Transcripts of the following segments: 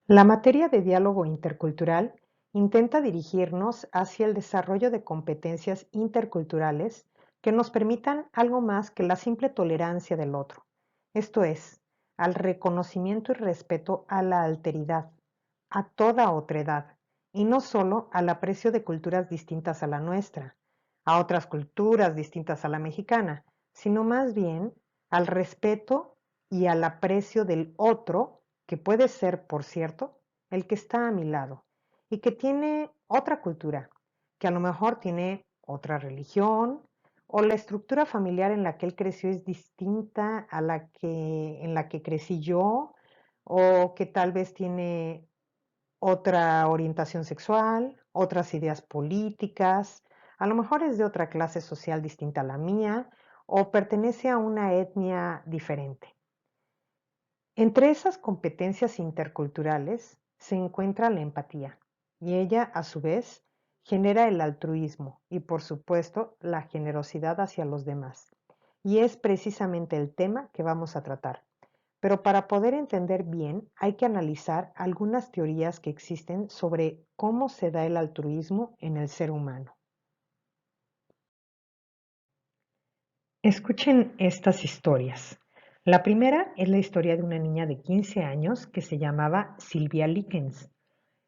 La materia de diálogo intercultural intenta dirigirnos hacia el desarrollo de competencias interculturales que nos permitan algo más que la simple tolerancia del otro, esto es, al reconocimiento y respeto a la alteridad, a toda otredad, y no solo al aprecio de culturas distintas a la nuestra, a otras culturas distintas a la mexicana, sino más bien al respeto y al aprecio del otro, que puede ser, por cierto, el que está a mi lado y que tiene otra cultura, que a lo mejor tiene otra religión o la estructura familiar en la que él creció es distinta a la que en la que crecí yo o que tal vez tiene otra orientación sexual, otras ideas políticas, a lo mejor es de otra clase social distinta a la mía o pertenece a una etnia diferente. Entre esas competencias interculturales se encuentra la empatía y ella, a su vez, genera el altruismo y, por supuesto, la generosidad hacia los demás. Y es precisamente el tema que vamos a tratar. Pero para poder entender bien hay que analizar algunas teorías que existen sobre cómo se da el altruismo en el ser humano. Escuchen estas historias. La primera es la historia de una niña de 15 años que se llamaba Sylvia Likens.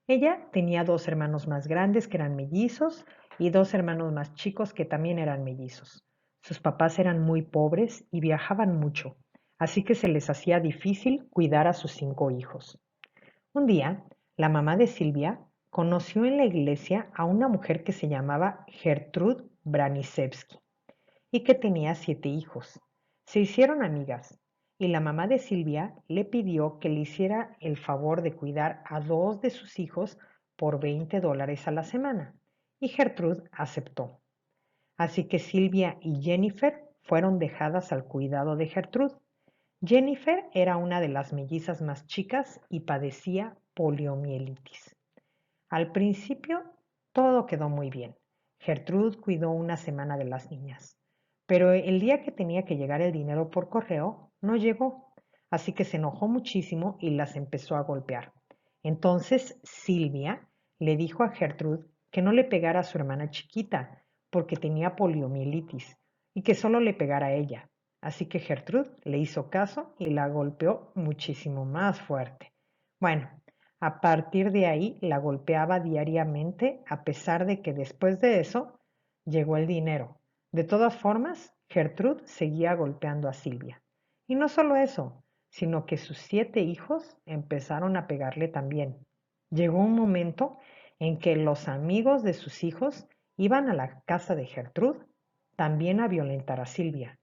Ella tenía dos hermanos más grandes que eran mellizos y dos hermanos más chicos que también eran mellizos. Sus papás eran muy pobres y viajaban mucho, así que se les hacía difícil cuidar a sus 5 hijos. Un día, la mamá de Silvia conoció en la iglesia a una mujer que se llamaba Gertrude Branisevsky y que tenía 7 hijos. Se hicieron amigas y la mamá de Silvia le pidió que le hiciera el favor de cuidar a dos de sus hijos por $20 a la semana y Gertrude aceptó. Así que Silvia y Jennifer fueron dejadas al cuidado de Gertrude. Jennifer era una de las mellizas más chicas y padecía poliomielitis. Al principio todo quedó muy bien. Gertrude cuidó una semana de las niñas, pero el día que tenía que llegar el dinero por correo no llegó, así que se enojó muchísimo y las empezó a golpear. Entonces Silvia le dijo a Gertrude que no le pegara a su hermana chiquita porque tenía poliomielitis y que solo le pegara a ella. Así que Gertrude le hizo caso y la golpeó muchísimo más fuerte. Bueno, a partir de ahí la golpeaba diariamente a pesar de que después de eso llegó el dinero. De todas formas, Gertrude seguía golpeando a Silvia. Y no solo eso, sino que sus 7 hijos empezaron a pegarle también. Llegó un momento en que los amigos de sus hijos iban a la casa de Gertrude también a violentar a Silvia.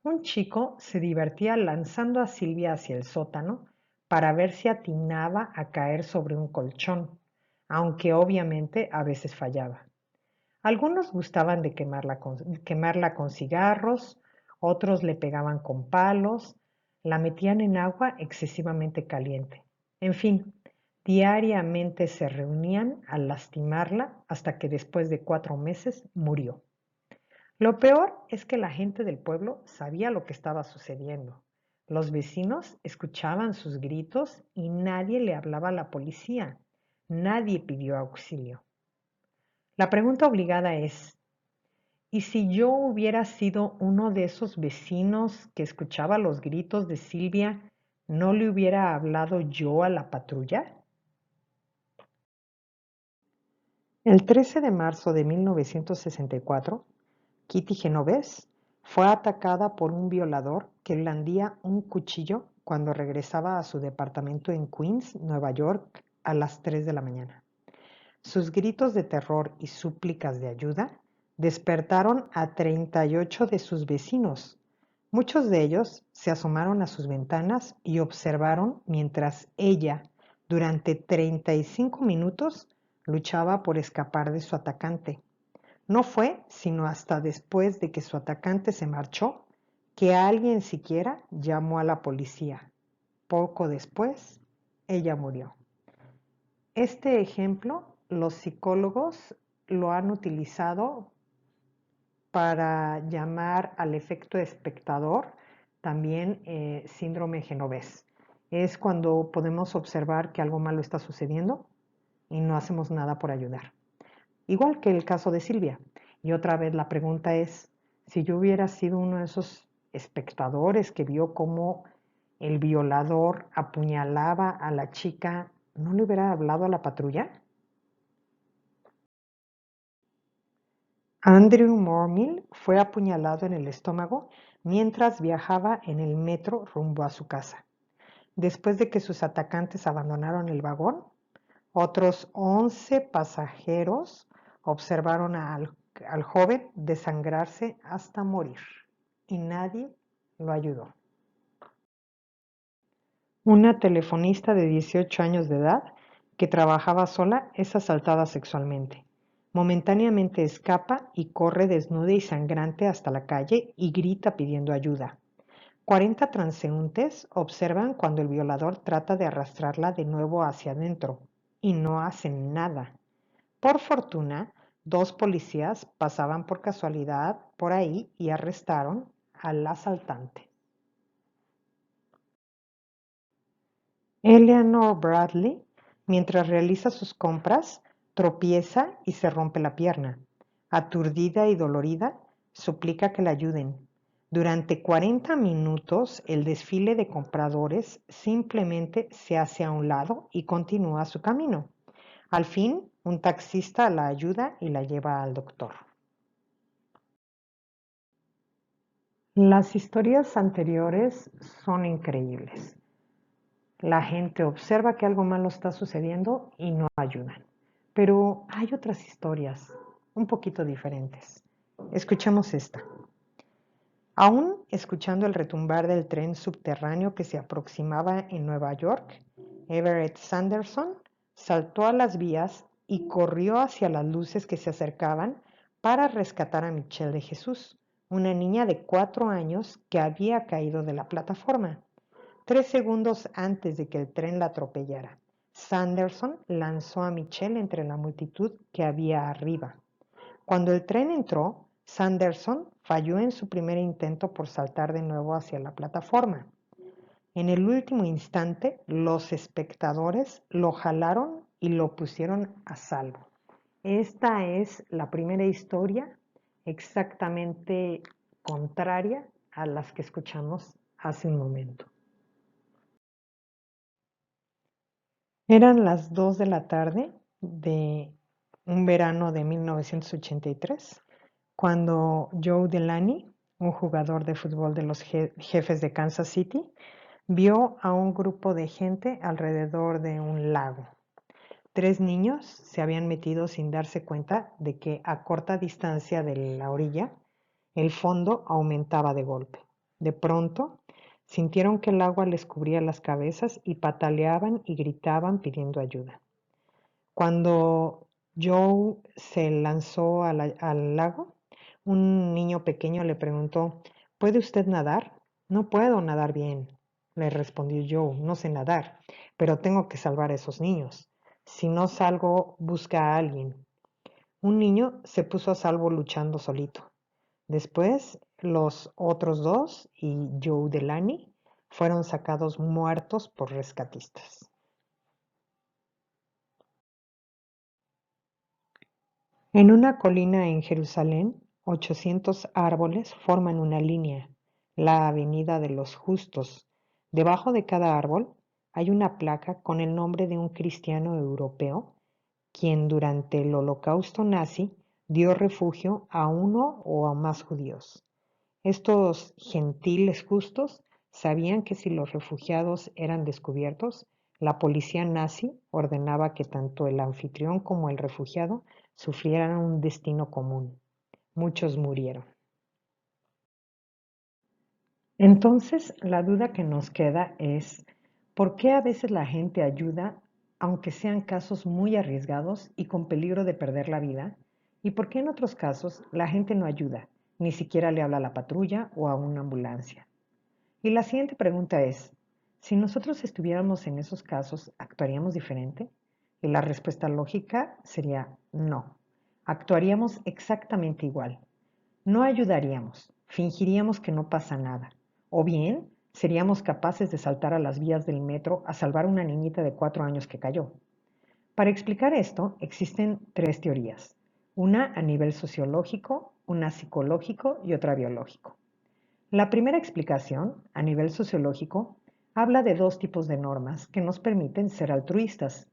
Un chico se divertía lanzando a Silvia hacia el sótano para ver si atinaba a caer sobre un colchón, aunque obviamente a veces fallaba. Algunos gustaban de quemarla con cigarros, otros le pegaban con palos, la metían en agua excesivamente caliente. En fin, diariamente se reunían a lastimarla hasta que después de 4 meses murió. Lo peor es que la gente del pueblo sabía lo que estaba sucediendo. Los vecinos escuchaban sus gritos y nadie le hablaba a la policía. Nadie pidió auxilio. La pregunta obligada es, ¿y si yo hubiera sido uno de esos vecinos que escuchaba los gritos de Silvia, no le hubiera hablado yo a la patrulla? El 13 de marzo de 1964, Kitty Genovese fue atacada por un violador que blandía un cuchillo cuando regresaba a su departamento en Queens, Nueva York, a las 3 de la mañana. Sus gritos de terror y súplicas de ayuda despertaron a 38 de sus vecinos. Muchos de ellos se asomaron a sus ventanas y observaron mientras ella, durante 35 minutos, luchaba por escapar de su atacante. No fue sino hasta después de que su atacante se marchó que alguien siquiera llamó a la policía. Poco después, ella murió. Este ejemplo, los psicólogos lo han utilizado para llamar al efecto espectador, también síndrome genovés. Es cuando podemos observar que algo malo está sucediendo y no hacemos nada por ayudar. Igual que el caso de Silvia. Y otra vez la pregunta es, si yo hubiera sido uno de esos espectadores que vio cómo el violador apuñalaba a la chica, ¿no le hubiera hablado a la patrulla? Andrew Mormill fue apuñalado en el estómago mientras viajaba en el metro rumbo a su casa. Después de que sus atacantes abandonaron el vagón, otros 11 pasajeros observaron al joven desangrarse hasta morir y nadie lo ayudó. Una telefonista de 18 años de edad que trabajaba sola es asaltada sexualmente. Momentáneamente escapa y corre desnuda y sangrante hasta la calle y grita pidiendo ayuda. 40 transeúntes observan cuando el violador trata de arrastrarla de nuevo hacia adentro y no hacen nada. Por fortuna, 2 policías pasaban por casualidad por ahí y arrestaron al asaltante. Eleanor Bradley, mientras realiza sus compras, tropieza y se rompe la pierna. Aturdida y dolorida, suplica que la ayuden. Durante 40 minutos, el desfile de compradores simplemente se hace a un lado y continúa su camino. Al fin, un taxista la ayuda y la lleva al doctor. Las historias anteriores son increíbles. La gente observa que algo malo está sucediendo y no ayudan. Pero hay otras historias un poquito diferentes. Escuchemos esta. Aún escuchando el retumbar del tren subterráneo que se aproximaba en Nueva York, Everett Sanderson saltó a las vías y corrió hacia las luces que se acercaban para rescatar a Michelle de Jesús, una niña de 4 años que había caído de la plataforma. 3 segundos antes de que el tren la atropellara, Sanderson lanzó a Michelle entre la multitud que había arriba. Cuando el tren entró, Sanderson falló en su primer intento por saltar de nuevo hacia la plataforma. En el último instante, los espectadores lo jalaron y lo pusieron a salvo. Esta es la primera historia exactamente contraria a las que escuchamos hace un momento. Eran las 2 de la tarde de un verano de 1983, cuando Joe Delaney, un jugador de fútbol de los Jefes de Kansas City, vio a un grupo de gente alrededor de un lago. 3 niños se habían metido sin darse cuenta de que a corta distancia de la orilla, el fondo aumentaba de golpe. De pronto, sintieron que el agua les cubría las cabezas y pataleaban y gritaban pidiendo ayuda. Cuando Joe se lanzó al lago, un niño pequeño le preguntó, ¿puede usted nadar? No puedo nadar bien, le respondió Joe, no sé nadar, pero tengo que salvar a esos niños. Si no salgo, busca a alguien. Un niño se puso a salvo luchando solito. Después, los otros 2 y Joe Delaney fueron sacados muertos por rescatistas. En una colina en Jerusalén, 800 árboles forman una línea, la Avenida de los Justos. Debajo de cada árbol hay una placa con el nombre de un cristiano europeo, quien durante el Holocausto nazi dio refugio a uno o a más judíos. Estos gentiles justos sabían que si los refugiados eran descubiertos, la policía nazi ordenaba que tanto el anfitrión como el refugiado sufrieran un destino común. Muchos murieron. Entonces, la duda que nos queda es, ¿por qué a veces la gente ayuda, aunque sean casos muy arriesgados y con peligro de perder la vida? ¿Y por qué en otros casos la gente no ayuda, ni siquiera le habla a la patrulla o a una ambulancia? Y la siguiente pregunta es, si nosotros estuviéramos en esos casos, ¿actuaríamos diferente? Y la respuesta lógica sería no. Actuaríamos exactamente igual. No ayudaríamos, fingiríamos que no pasa nada. O bien, seríamos capaces de saltar a las vías del metro a salvar a una niñita de 4 años que cayó. Para explicar esto, existen tres teorías, una a nivel sociológico, una psicológico y otra biológico. La primera explicación, a nivel sociológico, habla de dos tipos de normas que nos permiten ser altruistas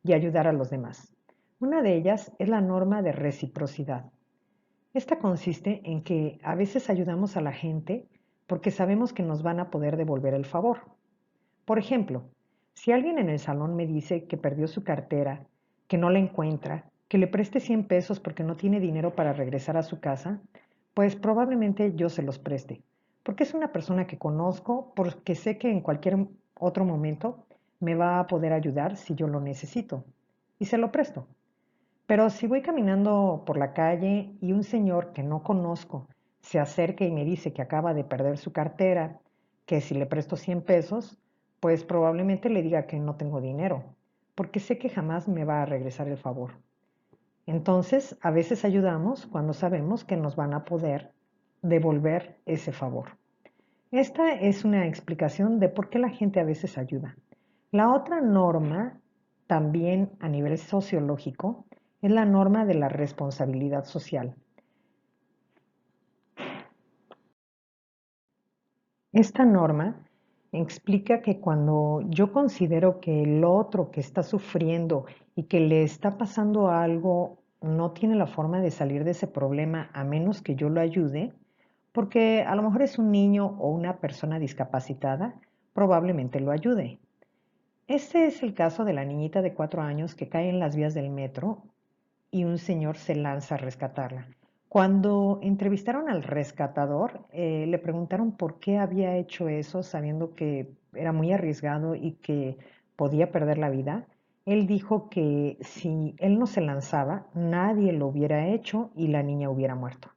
y ayudar a los demás. Una de ellas es la norma de reciprocidad. Esta consiste en que a veces ayudamos a la gente porque sabemos que nos van a poder devolver el favor. Por ejemplo, si alguien en el salón me dice que perdió su cartera, que no la encuentra, que le preste 100 pesos porque no tiene dinero para regresar a su casa, pues probablemente yo se los preste, porque es una persona que conozco, porque sé que en cualquier otro momento me va a poder ayudar si yo lo necesito, y se lo presto. Pero si voy caminando por la calle y un señor que no conozco se acerca y me dice que acaba de perder su cartera, que si le presto 100 pesos, pues probablemente le diga que no tengo dinero, porque sé que jamás me va a regresar el favor. Entonces, a veces ayudamos cuando sabemos que nos van a poder devolver ese favor. Esta es una explicación de por qué la gente a veces ayuda. La otra norma, también a nivel sociológico, es la norma de la responsabilidad social. Esta norma explica que cuando yo considero que el otro que está sufriendo y que le está pasando algo no tiene la forma de salir de ese problema a menos que yo lo ayude, porque a lo mejor es un niño o una persona discapacitada, probablemente lo ayude. Este es el caso de la niñita de 4 años que cae en las vías del metro y un señor se lanza a rescatarla. Cuando entrevistaron al rescatador, le preguntaron por qué había hecho eso, sabiendo que era muy arriesgado y que podía perder la vida. Él dijo que si él no se lanzaba, nadie lo hubiera hecho y la niña hubiera muerto.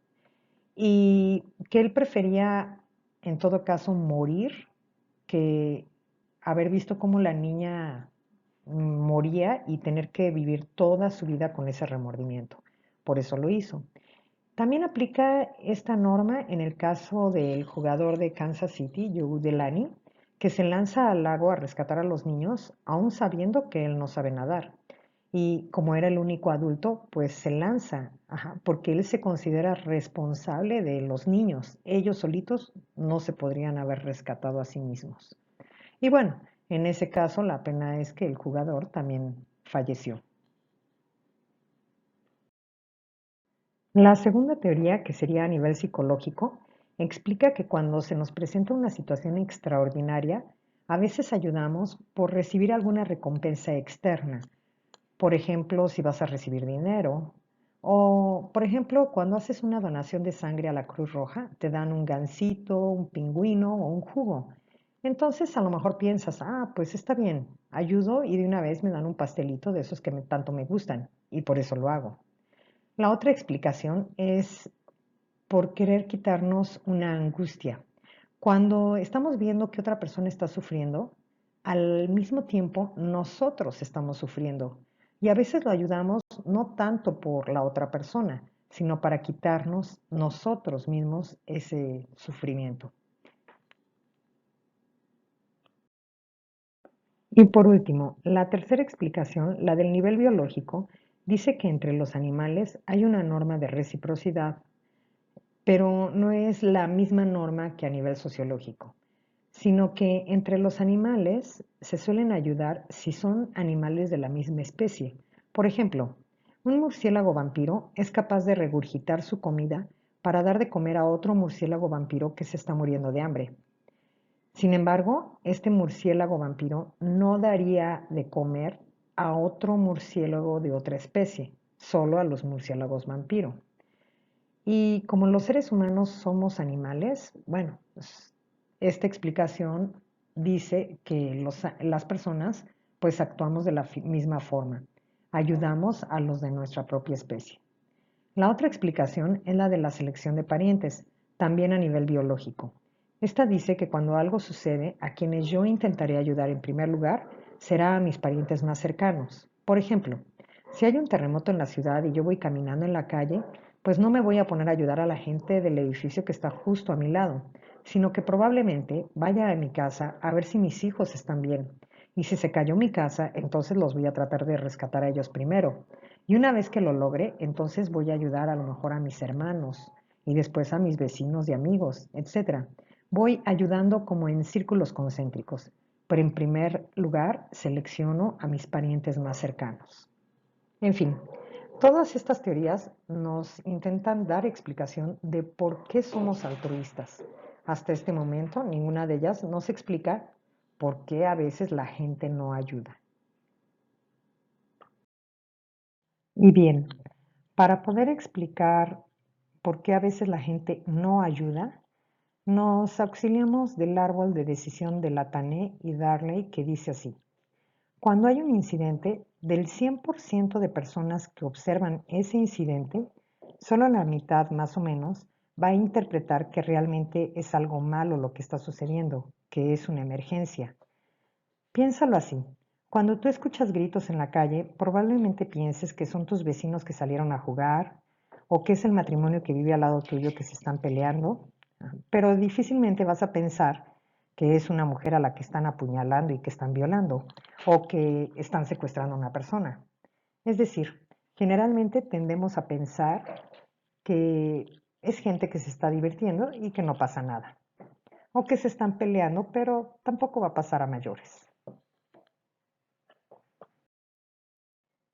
Y que él prefería, en todo caso, morir que haber visto cómo la niña moría y tener que vivir toda su vida con ese remordimiento. Por eso lo hizo. También aplica esta norma en el caso del jugador de Kansas City, Joe Delaney, que se lanza al lago a rescatar a los niños, aún sabiendo que él no sabe nadar. Y como era el único adulto, pues se lanza, porque él se considera responsable de los niños. Ellos solitos no se podrían haber rescatado a sí mismos. Y bueno, en ese caso la pena es que el jugador también falleció. La segunda teoría, que sería a nivel psicológico, explica que cuando se nos presenta una situación extraordinaria, a veces ayudamos por recibir alguna recompensa externa. Por ejemplo, si vas a recibir dinero. O, por ejemplo, cuando haces una donación de sangre a la Cruz Roja, te dan un gansito, un pingüino o un jugo. Entonces, a lo mejor piensas, pues está bien, ayudo y de una vez me dan un pastelito de esos que tanto me gustan, y por eso lo hago. La otra explicación es por querer quitarnos una angustia. Cuando estamos viendo que otra persona está sufriendo, al mismo tiempo nosotros estamos sufriendo y a veces lo ayudamos no tanto por la otra persona, sino para quitarnos nosotros mismos ese sufrimiento. Y por último, la tercera explicación, la del nivel biológico, dice que entre los animales hay una norma de reciprocidad, pero no es la misma norma que a nivel sociológico, sino que entre los animales se suelen ayudar si son animales de la misma especie. Por ejemplo, un murciélago vampiro es capaz de regurgitar su comida para dar de comer a otro murciélago vampiro que se está muriendo de hambre. Sin embargo, este murciélago vampiro no daría de comer a otro murciélago de otra especie, solo a los murciélagos vampiro. Y como los seres humanos somos animales, bueno, pues, esta explicación dice que las personas pues actuamos de la misma forma, ayudamos a los de nuestra propia especie. La otra explicación es la de la selección de parientes, también a nivel biológico. Esta dice que cuando algo sucede, a quienes yo intentaré ayudar en primer lugar será a mis parientes más cercanos. Por ejemplo, si hay un terremoto en la ciudad y yo voy caminando en la calle, pues no me voy a poner a ayudar a la gente del edificio que está justo a mi lado. sino que probablemente vaya a mi casa a ver si mis hijos están bien. Y si se cayó mi casa, entonces los voy a tratar de rescatar a ellos primero. Y una vez que lo logre, entonces voy a ayudar a lo mejor a mis hermanos y después a mis vecinos y amigos, etcétera. Voy ayudando como en círculos concéntricos, pero en primer lugar selecciono a mis parientes más cercanos. En fin, todas estas teorías nos intentan dar explicación de por qué somos altruistas. Hasta este momento, ninguna de ellas nos explica por qué a veces la gente no ayuda. Y bien, para poder explicar por qué a veces la gente no ayuda, nos auxiliamos del árbol de decisión de Latané y Darley que dice así. Cuando hay un incidente, del 100% de personas que observan ese incidente, solo la mitad más o menos va a interpretar que realmente es algo malo lo que está sucediendo, que es una emergencia. Piénsalo así. Cuando tú escuchas gritos en la calle, probablemente pienses que son tus vecinos que salieron a jugar o que es el matrimonio que vive al lado tuyo que se están peleando, pero difícilmente vas a pensar que es una mujer a la que están apuñalando y que están violando o que están secuestrando a una persona. Es decir, generalmente tendemos a pensar que es gente que se está divirtiendo y que no pasa nada, o que se están peleando, pero tampoco va a pasar a mayores.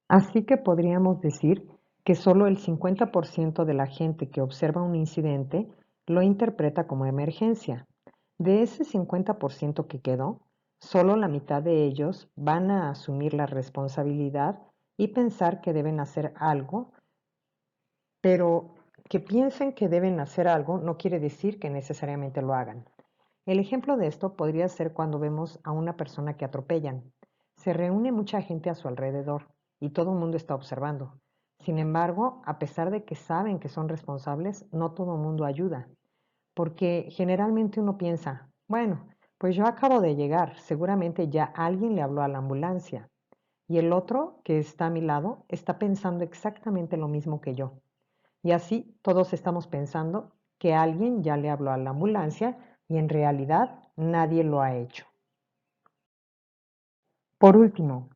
Así que podríamos decir que solo el 50% de la gente que observa un incidente lo interpreta como emergencia. De ese 50% que quedó, solo la mitad de ellos van a asumir la responsabilidad y pensar que deben hacer algo, pero que piensen que deben hacer algo no quiere decir que necesariamente lo hagan. El ejemplo de esto podría ser cuando vemos a una persona que atropellan. Se reúne mucha gente a su alrededor y todo el mundo está observando. Sin embargo, a pesar de que saben que son responsables, no todo el mundo ayuda, porque generalmente uno piensa, bueno, pues yo acabo de llegar, seguramente ya alguien le habló a la ambulancia. Y el otro, que está a mi lado, está pensando exactamente lo mismo que yo. Y así todos estamos pensando que alguien ya le habló a la ambulancia y en realidad nadie lo ha hecho. Por último,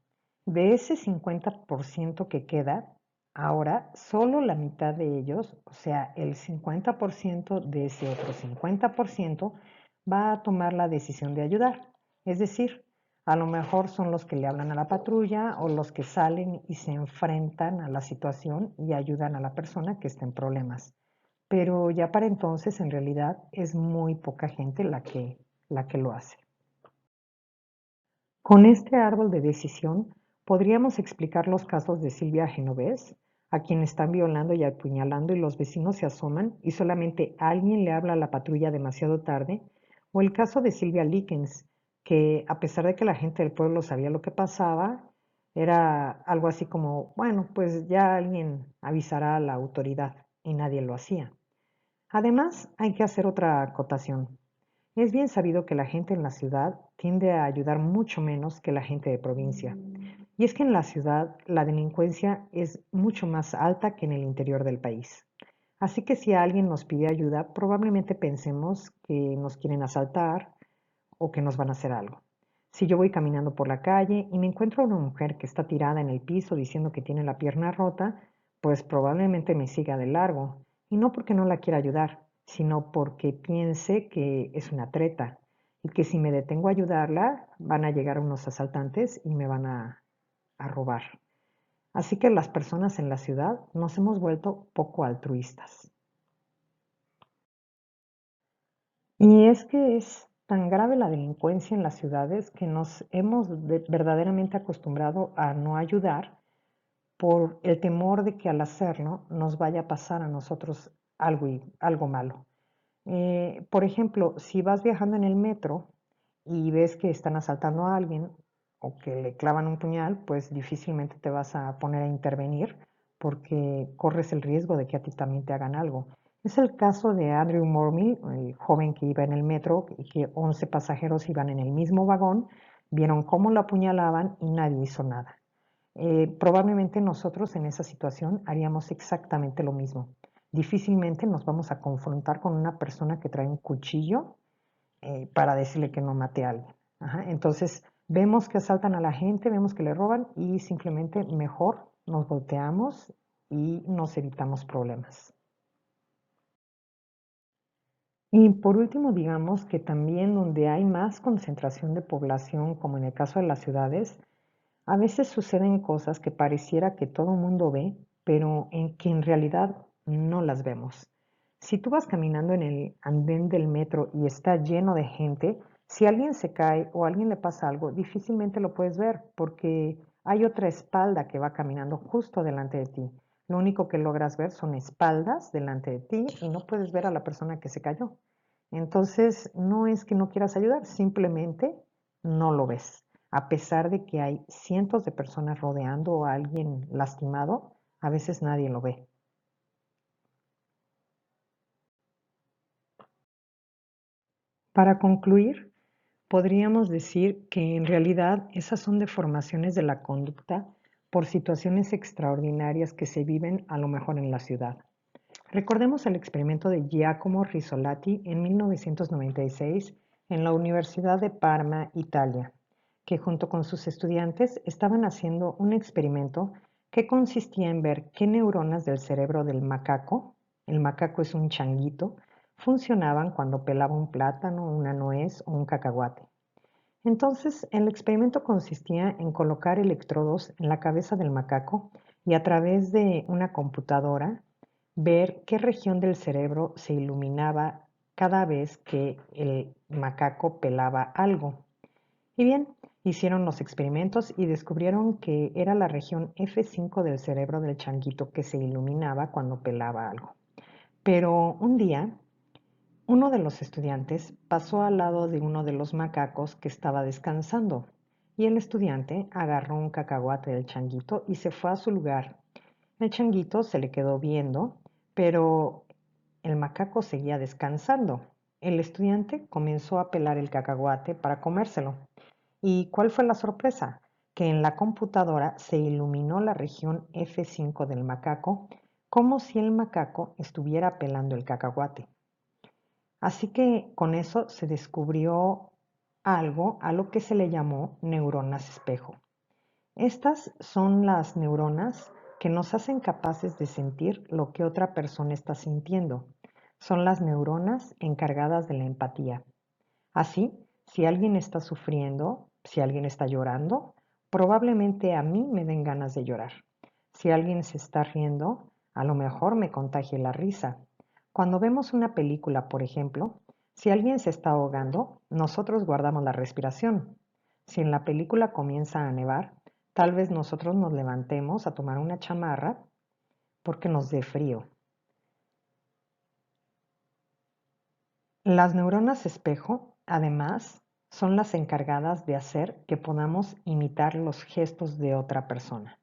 de ese 50% que queda, ahora solo la mitad de ellos, o sea, el 50% de ese otro 50%, va a tomar la decisión de ayudar. Es decir, a lo mejor son los que le hablan a la patrulla o los que salen y se enfrentan a la situación y ayudan a la persona que está en problemas. Pero ya para entonces, en realidad, es muy poca gente la que lo hace. Con este árbol de decisión podríamos explicar los casos de Silvia Genovés, a quien están violando y apuñalando y los vecinos se asoman y solamente alguien le habla a la patrulla demasiado tarde, o el caso de Silvia Likens, que a pesar de que la gente del pueblo sabía lo que pasaba, era algo así como, bueno, pues ya alguien avisará a la autoridad y nadie lo hacía. Además, hay que hacer otra acotación. Es bien sabido que la gente en la ciudad tiende a ayudar mucho menos que la gente de provincia. Y es que en la ciudad la delincuencia es mucho más alta que en el interior del país. Así que si alguien nos pide ayuda, probablemente pensemos que nos quieren asaltar o que nos van a hacer algo. Si yo voy caminando por la calle y me encuentro a una mujer que está tirada en el piso diciendo que tiene la pierna rota, pues probablemente me siga de largo. Y no porque no la quiera ayudar, sino porque piense que es una treta y que si me detengo a ayudarla van a llegar unos asaltantes y me van a robar. Así que las personas en la ciudad nos hemos vuelto poco altruistas. Y es que es tan grave la delincuencia en las ciudades que nos hemos verdaderamente acostumbrado a no ayudar por el temor de que al hacerlo nos vaya a pasar a nosotros algo malo. Por ejemplo, si vas viajando en el metro y ves que están asaltando a alguien o que le clavan un puñal, pues difícilmente te vas a poner a intervenir porque corres el riesgo de que a ti también te hagan algo. Es el caso de Andrew Mormill, el joven que iba en el metro y que 11 pasajeros iban en el mismo vagón, vieron cómo lo apuñalaban y nadie hizo nada. Probablemente nosotros en esa situación haríamos exactamente lo mismo. Difícilmente nos vamos a confrontar con una persona que trae un cuchillo para decirle que no mate a alguien. Ajá, entonces, vemos que asaltan a la gente, vemos que le roban y simplemente mejor nos volteamos y nos evitamos problemas. Y por último, digamos que también donde hay más concentración de población, como en el caso de las ciudades, a veces suceden cosas que pareciera que todo el mundo ve, pero en que en realidad no las vemos. Si tú vas caminando en el andén del metro y está lleno de gente, si alguien se cae o a alguien le pasa algo, difícilmente lo puedes ver porque hay otra espalda que va caminando justo delante de ti. Lo único que logras ver son espaldas delante de ti y no puedes ver a la persona que se cayó. Entonces, no es que no quieras ayudar, simplemente no lo ves. A pesar de que hay cientos de personas rodeando a alguien lastimado, a veces nadie lo ve. Para concluir, podríamos decir que en realidad esas son deformaciones de la conducta por situaciones extraordinarias que se viven a lo mejor en la ciudad. Recordemos el experimento de Giacomo Risolati en 1996 en la Universidad de Parma, Italia, que junto con sus estudiantes estaban haciendo un experimento que consistía en ver qué neuronas del cerebro del macaco, el macaco es un changuito, funcionaban cuando pelaba un plátano, una nuez o un cacahuate. Entonces, el experimento consistía en colocar electrodos en la cabeza del macaco y a través de una computadora ver qué región del cerebro se iluminaba cada vez que el macaco pelaba algo. Y bien, hicieron los experimentos y descubrieron que era la región F5 del cerebro del changuito que se iluminaba cuando pelaba algo. Pero un día uno de los estudiantes pasó al lado de uno de los macacos que estaba descansando y el estudiante agarró un cacahuate del changuito y se fue a su lugar. El changuito se le quedó viendo, pero el macaco seguía descansando. El estudiante comenzó a pelar el cacahuate para comérselo. ¿Y cuál fue la sorpresa? Que en la computadora se iluminó la región F5 del macaco como si el macaco estuviera pelando el cacahuate. Así que con eso se descubrió algo a lo que se le llamó neuronas espejo. Estas son las neuronas que nos hacen capaces de sentir lo que otra persona está sintiendo. Son las neuronas encargadas de la empatía. Así, si alguien está sufriendo, si alguien está llorando, probablemente a mí me den ganas de llorar. Si alguien se está riendo, a lo mejor me contagie la risa. Cuando vemos una película, por ejemplo, si alguien se está ahogando, nosotros guardamos la respiración. Si en la película comienza a nevar, tal vez nosotros nos levantemos a tomar una chamarra porque nos dé frío. Las neuronas espejo, además, son las encargadas de hacer que podamos imitar los gestos de otra persona.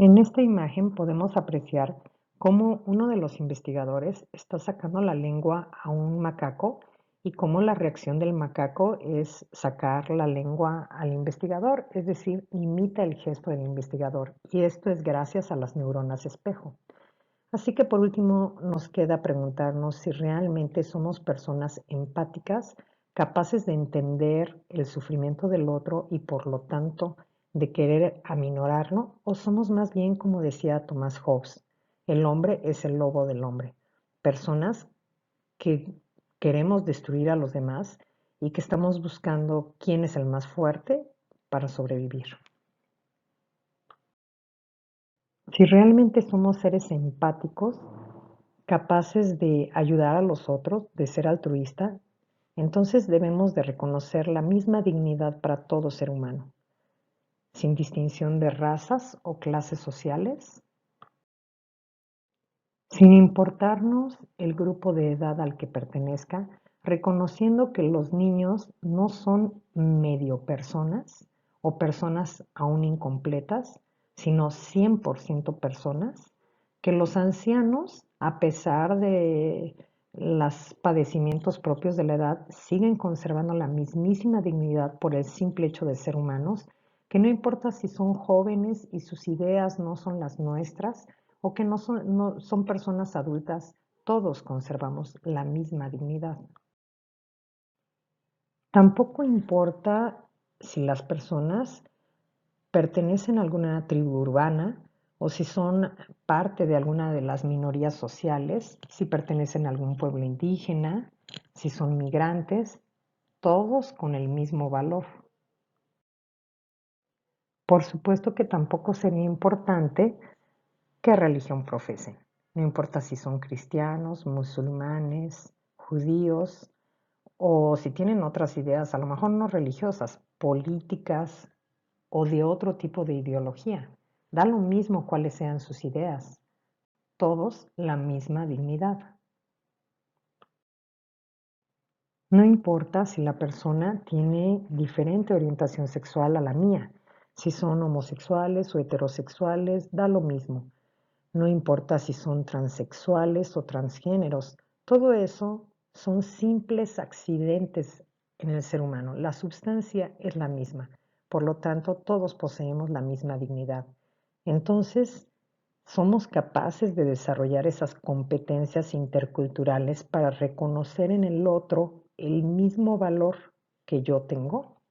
En esta imagen podemos apreciar cómo uno de los investigadores está sacando la lengua a un macaco y cómo la reacción del macaco es sacar la lengua al investigador, es decir, imita el gesto del investigador. Y esto es gracias a las neuronas espejo. Así que por último nos queda preguntarnos si realmente somos personas empáticas, capaces de entender el sufrimiento del otro y por lo tanto de querer aminorarlo, o somos más bien, como decía Thomas Hobbes, el hombre es el lobo del hombre, personas que queremos destruir a los demás y que estamos buscando quién es el más fuerte para sobrevivir. Si realmente somos seres empáticos, capaces de ayudar a los otros, de ser altruista, entonces debemos de reconocer la misma dignidad para todo ser humano, sin distinción de razas o clases sociales, sin importarnos el grupo de edad al que pertenezca, reconociendo que los niños no son medio personas o personas aún incompletas, sino 100% personas, que los ancianos, a pesar de los padecimientos propios de la edad, siguen conservando la mismísima dignidad por el simple hecho de ser humanos, que no importa si son jóvenes y sus ideas no son las nuestras, o que no son personas adultas, todos conservamos la misma dignidad. Tampoco importa si las personas pertenecen a alguna tribu urbana o si son parte de alguna de las minorías sociales, si pertenecen a algún pueblo indígena, si son migrantes, todos con el mismo valor. Por supuesto que tampoco sería importante qué religión profesen. No importa si son cristianos, musulmanes, judíos o si tienen otras ideas, a lo mejor no religiosas, políticas o de otro tipo de ideología. Da lo mismo cuáles sean sus ideas. Todos la misma dignidad. No importa si la persona tiene diferente orientación sexual a la mía, si son homosexuales o heterosexuales, da lo mismo. No importa si son transexuales o transgéneros, todo eso son simples accidentes en el ser humano. La sustancia es la misma, por lo tanto todos poseemos la misma dignidad. Entonces, somos capaces de desarrollar esas competencias interculturales para reconocer en el otro el mismo valor que yo tengo.